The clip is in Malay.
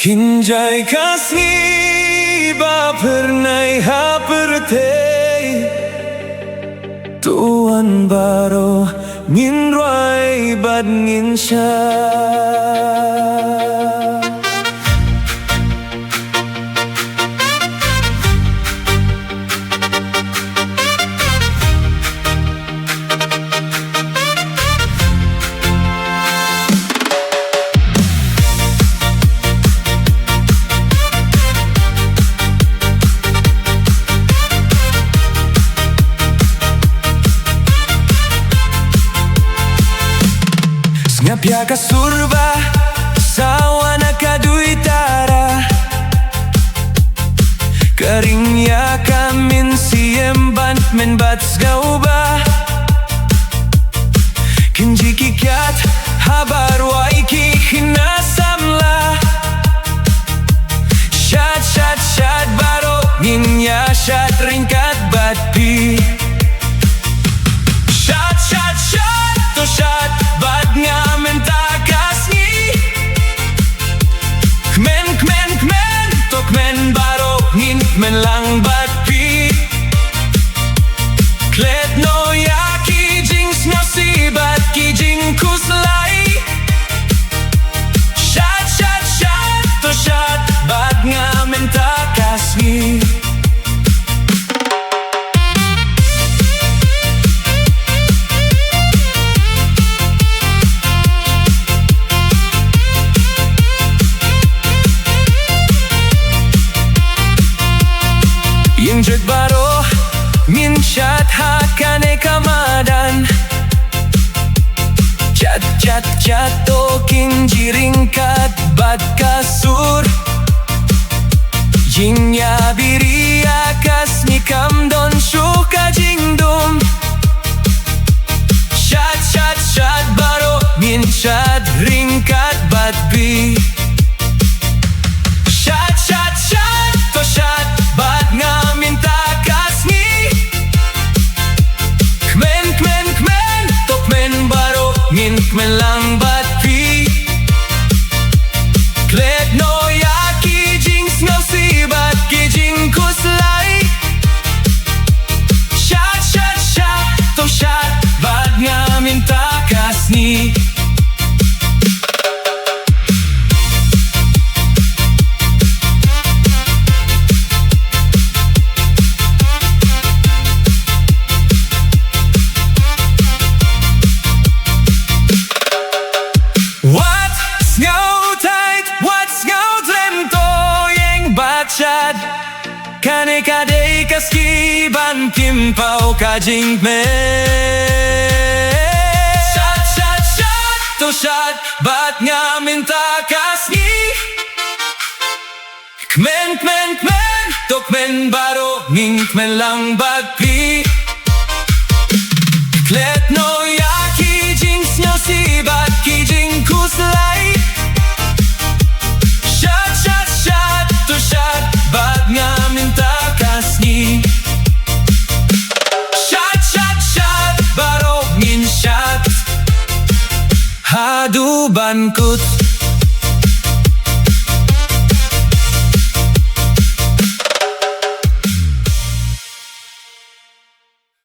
Kinjai Khasi ba pernai haperte tuan baro ngin roi bad ngin sha Ngapya ka surba sawa nakaduitara Karingya kamin siem bant men bats gauba Kinji kikat habar waiki hinasamla Shad shad shad baro nginya shad ringkat batpi Shad shad shad to shad bad nga men lang bat pi Klet no ya ki jing sno si bat ki jing kuslai Shad shad shad to shad bat nga men takas ni Injek baro min chat hakane kamadan Chat chat chat tokin jiringkat bad kasur Jingya biria kas nikam don shuka jingdum Chat chat chat baro min chat ringkat bad bi Chat chat chat to chat bad nga men lang bat pi Klet no ya ki jing snow si bat ki jing kuslai Shad shad shad to shad bat nga minta kasni Shad kane kadei kaski ban kim pau ka jing me Shad shad shad to shad bat nga minta kasni Kmen kmen kmen to kmen baro nging kmen lang bat pi Klet no ya ki jing snyo si bat ki jing kuslai Shad shad shad to shad bad nga minta kasni Shad shad shad baro ngin shad Hadu ban kut